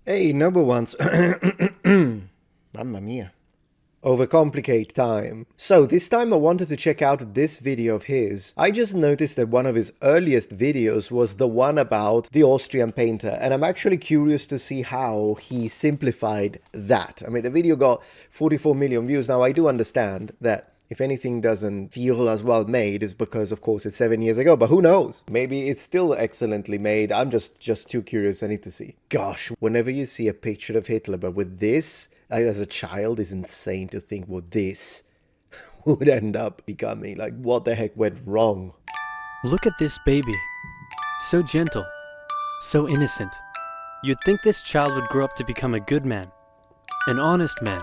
Hey, number ones. Mamma mia. Overcomplicate time. So this time I wanted to check out this video of his. I just noticed that one of his earliest videos was the one about the Austrian painter, and I'm actually curious to see how he simplified that. I mean, the video got 44 million views. Now, I do understand that if anything doesn't feel as well made, is because, of course, it's 7 years ago. But who knows? Maybe it's still excellently made. I'm just too curious. I need to see. Gosh, whenever you see a picture of Hitler, but with this, as a child, it's insane to think what this would end up becoming. Like, what the heck went wrong? Look at this baby. So gentle. So innocent. You'd think this child would grow up to become a good man. An honest man.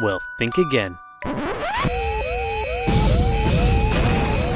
Well, think again.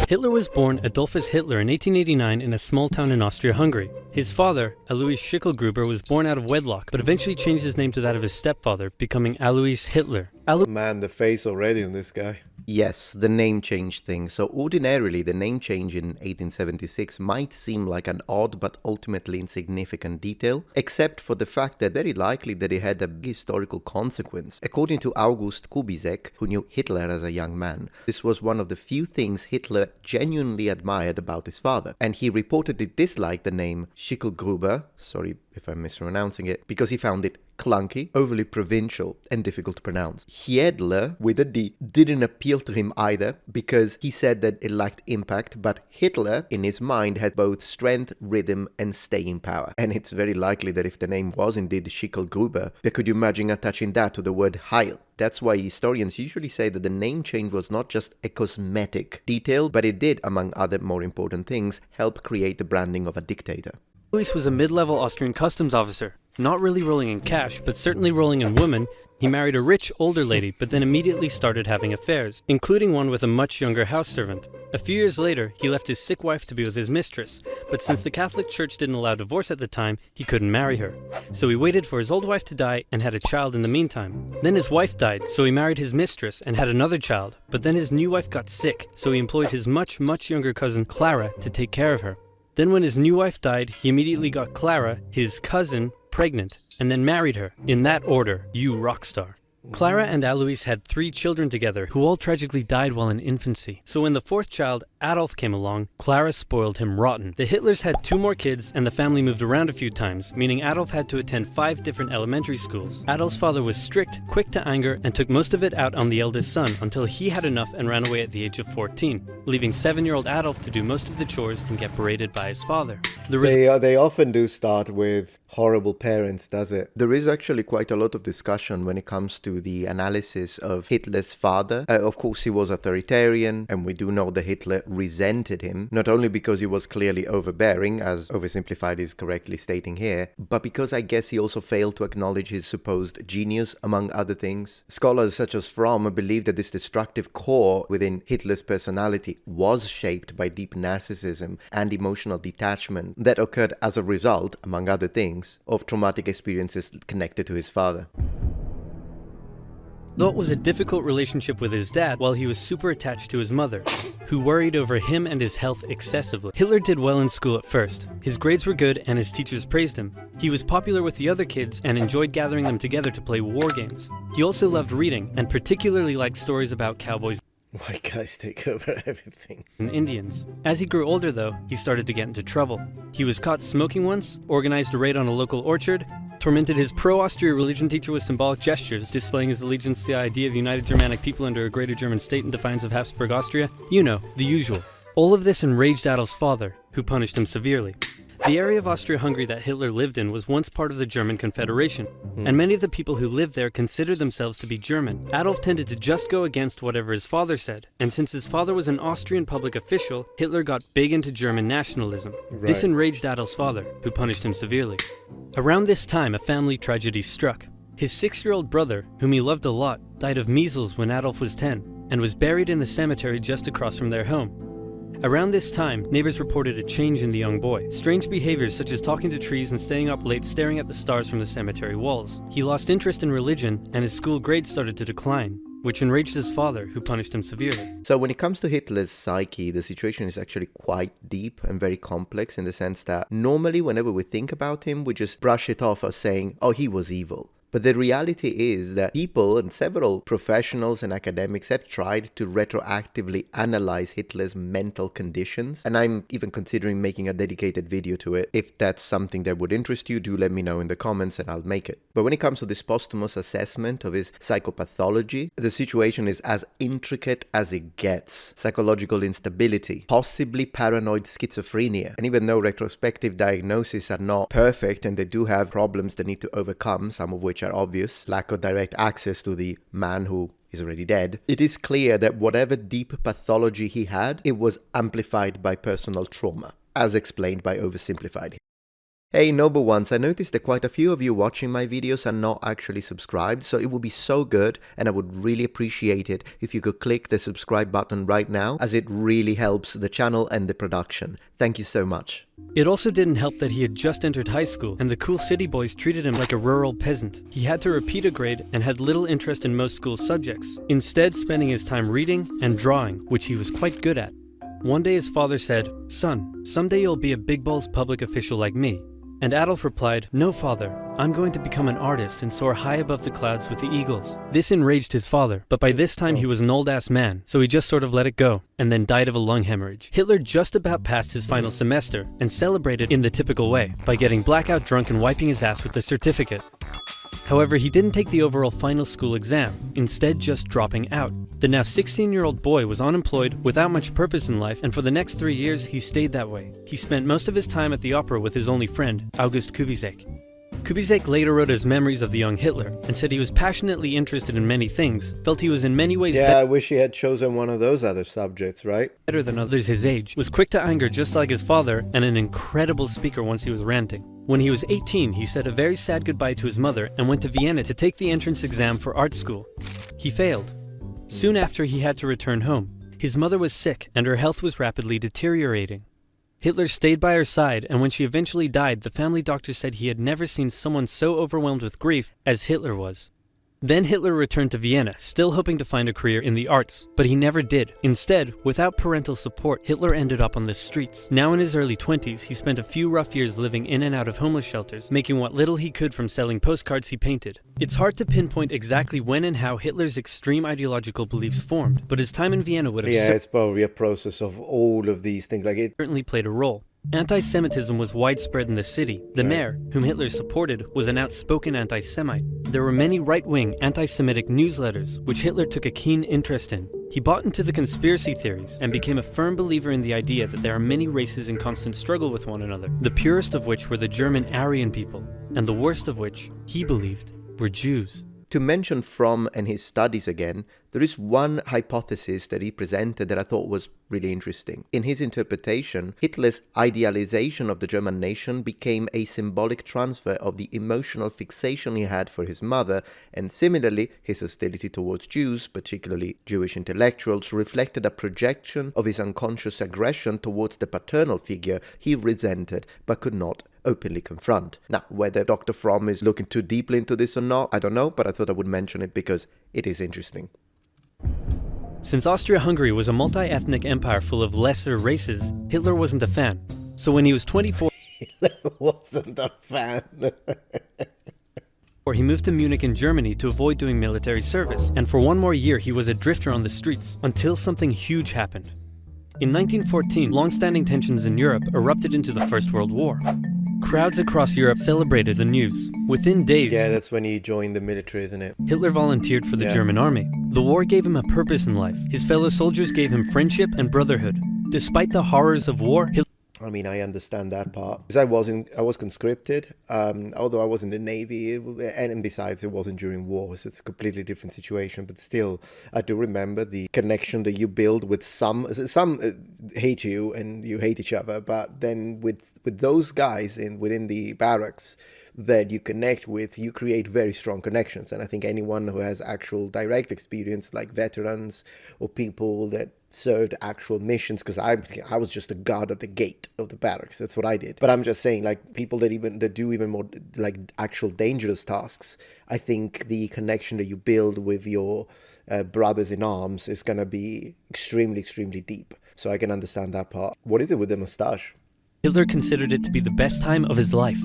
Hitler was born Adolphus Hitler in 1889 in a small town in Austria-Hungary. His father, Alois Schicklgruber, was born out of wedlock, but eventually changed his name to that of his stepfather, becoming Alois Hitler. Man, the face already on this guy. Yes, the name change thing. So ordinarily, the name change in 1876 might seem like an odd but ultimately insignificant detail, except for the fact that very likely that it had a historical consequence. According to August Kubizek, who knew Hitler as a young man, this was one of the few things Hitler genuinely admired about his father, and he reportedly disliked the name Schicklgruber, sorry if I'm mispronouncing it, because he found it clunky, overly provincial, and difficult to pronounce. H1tler, with a D, didn't appeal to him either, because he said that it lacked impact, but Hitler, in his mind, had both strength, rhythm, and staying power. And it's very likely that if the name was indeed Schicklgruber, then could you imagine attaching that to the word Heil? That's why historians usually say that the name change was not just a cosmetic detail, but it did, among other more important things, help create the branding of a dictator. Alois was a mid-level Austrian customs officer, not really rolling in cash, but certainly rolling in women. He married a rich, older lady, but then immediately started having affairs, including one with a much younger house servant. A few years later, he left his sick wife to be with his mistress, but since the Catholic Church didn't allow divorce at the time, he couldn't marry her. So he waited for his old wife to die and had a child in the meantime. Then his wife died, so he married his mistress and had another child, but then his new wife got sick, so he employed his much younger cousin Clara to take care of her. Then when his new wife died, he immediately got Clara, his cousin, pregnant, and then married her. In that order, you rock star. Clara and Alois had 3 children together, who all tragically died while in infancy. So when the 4th child, Adolf, came along, Clara spoiled him rotten. The Hitlers had 2 more kids, and the family moved around a few times, meaning Adolf had to attend 5 different elementary schools. Adolf's father was strict, quick to anger, and took most of it out on the eldest son, until he had enough and ran away at the age of 14, leaving 7-year-old Adolf to do most of the chores and get berated by his father. They often do start with horrible parents, does it? There is actually quite a lot of discussion when it comes to the analysis of Hitler's father. Of course, he was authoritarian, and we do know that Hitler resented him, not only because he was clearly overbearing, as Oversimplified is correctly stating here, but because I guess he also failed to acknowledge his supposed genius, among other things. Scholars such as Fromm believe that this destructive core within Hitler's personality was shaped by deep narcissism and emotional detachment that occurred as a result, among other things, of traumatic experiences connected to his father. Though it was a difficult relationship with his dad, while he was super attached to his mother, who worried over him and his health excessively. Hitler did well in school at first. His grades were good and his teachers praised him. He was popular with the other kids and enjoyed gathering them together to play war games. He also loved reading, and particularly liked stories about cowboys. Why guys take over everything? And Indians. As he grew older though, he started to get into trouble. He was caught smoking once, organized a raid on a local orchard, tormented his pro-Austria religion teacher with symbolic gestures, displaying his allegiance to the idea of united Germanic people under a greater German state in defiance of Habsburg Austria. You know, the usual. All of this enraged Adolf's father, who punished him severely. The area of Austria-Hungary that Hitler lived in was once part of the German Confederation, and many of the people who lived there considered themselves to be German. Adolf tended to just go against whatever his father said, and since his father was an Austrian public official, Hitler got big into German nationalism. Right. This enraged Adolf's father, who punished him severely. Around this time, a family tragedy struck. His 6-year-old brother, whom he loved a lot, died of measles when Adolf was 10, and was buried in the cemetery just across from their home. Around this time, neighbors reported a change in the young boy. Strange behaviors such as talking to trees and staying up late staring at the stars from the cemetery walls. He lost interest in religion, and his school grades started to decline. which enraged his father, who punished him severely. So when it comes to Hitler's psyche, the situation is actually quite deep and very complex in the sense that normally whenever we think about him, we just brush it off as saying, oh, he was evil. But the reality is that people and several professionals and academics have tried to retroactively analyze Hitler's mental conditions. And I'm even considering making a dedicated video to it. If that's something that would interest you, do let me know in the comments and I'll make it. But when it comes to this posthumous assessment of his psychopathology, the situation is as intricate as it gets. Psychological instability, possibly paranoid schizophrenia. And even though retrospective diagnoses are not perfect and they do have problems they need to overcome, some of which are obvious, lack of direct access to the man who is already dead, it is clear that whatever deep pathology he had, it was amplified by personal trauma, as explained by Oversimplified. Hey noble ones, I noticed that quite a few of you watching my videos are not actually subscribed, so it would be so good and I would really appreciate it if you could click the subscribe button right now, as it really helps the channel and the production. Thank you so much. It also didn't help that he had just entered high school and the cool city boys treated him like a rural peasant. He had to repeat a grade and had little interest in most school subjects, instead spending his time reading and drawing, which he was quite good at. One day his father said, "Son, someday you'll be a big balls public official like me." And Adolf replied, "No, father, I'm going to become an artist and soar high above the clouds with the eagles." This enraged his father, but by this time he was an old-ass man, so he just sort of let it go, and then died of a lung hemorrhage. Hitler just about passed his final semester, and celebrated in the typical way, by getting blackout drunk and wiping his ass with the certificate. However, he didn't take the overall final school exam, instead just dropping out. The now 16-year-old boy was unemployed, without much purpose in life, and for the next 3 years he stayed that way. He spent most of his time at the opera with his only friend, August Kubizek. Kubizek later wrote his memories of the young Hitler, and said he was passionately interested in many things, felt he was in many ways I wish he had chosen one of those other subjects, right? better than others his age, was quick to anger just like his father, and an incredible speaker once he was ranting. When he was 18, he said a very sad goodbye to his mother and went to Vienna to take the entrance exam for art school. He failed. Soon after, he had to return home. His mother was sick, and her health was rapidly deteriorating. Hitler stayed by her side, and when she eventually died, the family doctor said he had never seen someone so overwhelmed with grief as Hitler was. Then Hitler returned to Vienna, still hoping to find a career in the arts, but he never did. Instead, without parental support, Hitler ended up on the streets. Now in his early 20s, he spent a few rough years living in and out of homeless shelters, making what little he could from selling postcards he painted. It's hard to pinpoint exactly when and how Hitler's extreme ideological beliefs formed, but his time in Vienna would have it's probably a process of all of these things. Like it certainly played a role. Anti-Semitism was widespread in the city. The mayor, whom Hitler supported, was an outspoken anti-Semite. There were many right-wing anti-Semitic newsletters, which Hitler took a keen interest in. He bought into the conspiracy theories and became a firm believer in the idea that there are many races in constant struggle with one another, the purest of which were the German Aryan people, and the worst of which, he believed, were Jews. To mention Fromm and his studies again, there is one hypothesis that he presented that I thought was really interesting. In his interpretation, Hitler's idealization of the German nation became a symbolic transfer of the emotional fixation he had for his mother, and similarly, his hostility towards Jews, particularly Jewish intellectuals, reflected a projection of his unconscious aggression towards the paternal figure he resented but could not openly confront. Now, whether Dr. Fromm is looking too deeply into this or not, I don't know, but I thought I would mention it because it is interesting. Since Austria-Hungary was a multi-ethnic empire full of lesser races, Hitler wasn't a fan. So when he was 24, Hitler wasn't a fan. he moved to Munich in Germany to avoid doing military service, and for one more year he was a drifter on the streets, until something huge happened. In 1914, long-standing tensions in Europe erupted into the First World War. Crowds across Europe celebrated the news. Within days, that's when he joined the military, isn't it? Hitler volunteered for the German army. The war gave him a purpose in life. His fellow soldiers gave him friendship and brotherhood. Despite the horrors of war, I mean, I understand that part. Because I was conscripted, although I was in the Navy, and besides, it wasn't during war, so it's a completely different situation. But still, I do remember the connection that you build with some hate you and you hate each other, but then with those guys within the barracks, that you connect with, you create very strong connections. And I think anyone who has actual direct experience, like veterans or people that served actual missions, because I was just a guard at the gate of the barracks. That's what I did. But I'm just saying, like, people that do even more like actual dangerous tasks, I think the connection that you build with your brothers in arms is going to be extremely, extremely deep. So I can understand that part. What is it with the mustache? Hitler considered it to be the best time of his life.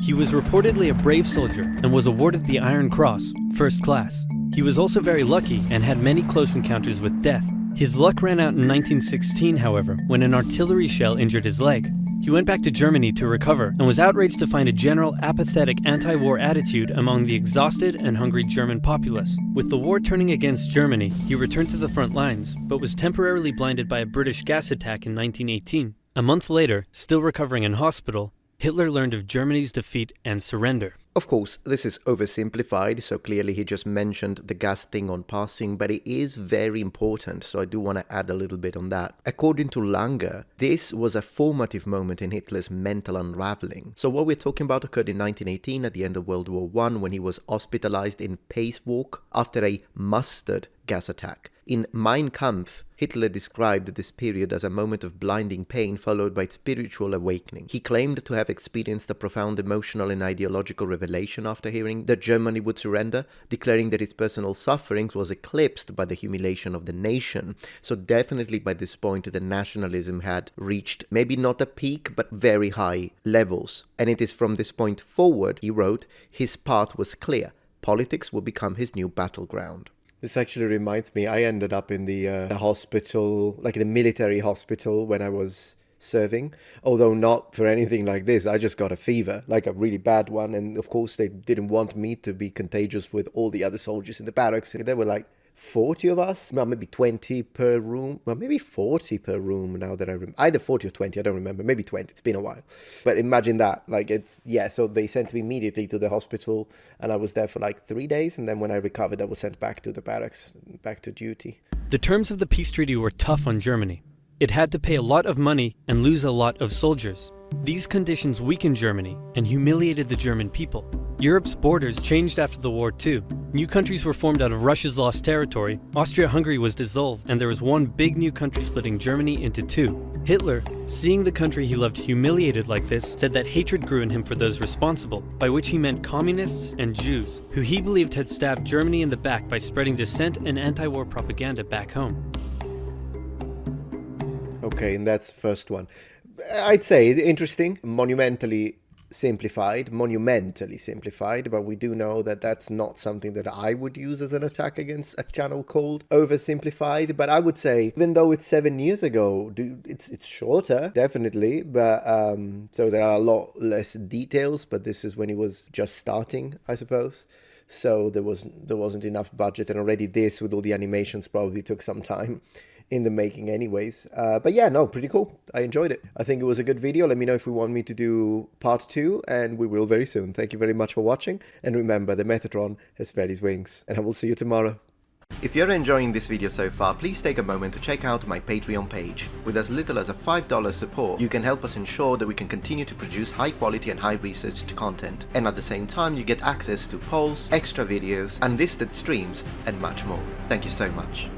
He was reportedly a brave soldier and was awarded the Iron Cross, first class. He was also very lucky and had many close encounters with death. His luck ran out in 1916, however, when an artillery shell injured his leg. He went back to Germany to recover and was outraged to find a general apathetic anti-war attitude among the exhausted and hungry German populace. With the war turning against Germany, he returned to the front lines, but was temporarily blinded by a British gas attack in 1918. A month later, still recovering in hospital, Hitler learned of Germany's defeat and surrender. Of course, this is oversimplified, so clearly he just mentioned the gas thing on passing, but it is very important, so I do want to add a little bit on that. According to Langer, this was a formative moment in Hitler's mental unraveling. So what we're talking about occurred in 1918 at the end of World War I, when he was hospitalized in Pacewalk after a mustard gas attack. In Mein Kampf, Hitler described this period as a moment of blinding pain followed by spiritual awakening. He claimed to have experienced a profound emotional and ideological revelation after hearing that Germany would surrender, declaring that his personal sufferings was eclipsed by the humiliation of the nation. So definitely by this point the nationalism had reached maybe not a peak but very high levels. And it is from this point forward, he wrote, his path was clear. Politics would become his new battleground. This actually reminds me, I ended up in the hospital, like the military hospital when I was serving, although not for anything like this. I just got a fever, like a really bad one. And of course, they didn't want me to be contagious with all the other soldiers in the barracks. There were like 40 of us, well, maybe 20 per room, well, maybe 40 per room now that I remember, either 40 or 20, I don't remember, maybe 20, it's been a while. But imagine that, like so they sent me immediately to the hospital and I was there for like 3 days, and then when I recovered, I was sent back to the barracks, back to duty. The terms of the peace treaty were tough on Germany. It had to pay a lot of money and lose a lot of soldiers. These conditions weakened Germany and humiliated the German people. Europe's borders changed after the war too. New countries were formed out of Russia's lost territory, Austria-Hungary was dissolved, and there was one big new country splitting Germany into two. Hitler, seeing the country he loved humiliated like this, said that hatred grew in him for those responsible, by which he meant communists and Jews, who he believed had stabbed Germany in the back by spreading dissent and anti-war propaganda back home. Okay, and that's the first one. I'd say interesting, monumentally simplified, but we do know that that's not something that I would use as an attack against a channel called Oversimplified. But I would say, even though it's 7 years ago, it's shorter, definitely, but so there are a lot less details, but this is when he was just starting, I suppose. So there wasn't enough budget, and already this, with all the animations, probably took some time in the making anyways. But yeah, no, pretty cool. I enjoyed it. I think it was a good video. Let me know if you want me to do part 2, and we will very soon. Thank you very much for watching, and remember, the Metatron has spread his wings, and I will see you tomorrow. If you're enjoying this video so far, please take a moment to check out my Patreon page. With as little as a $5 support, you can help us ensure that we can continue to produce high quality and high researched content. And at the same time, you get access to polls, extra videos, unlisted streams, and much more. Thank you so much.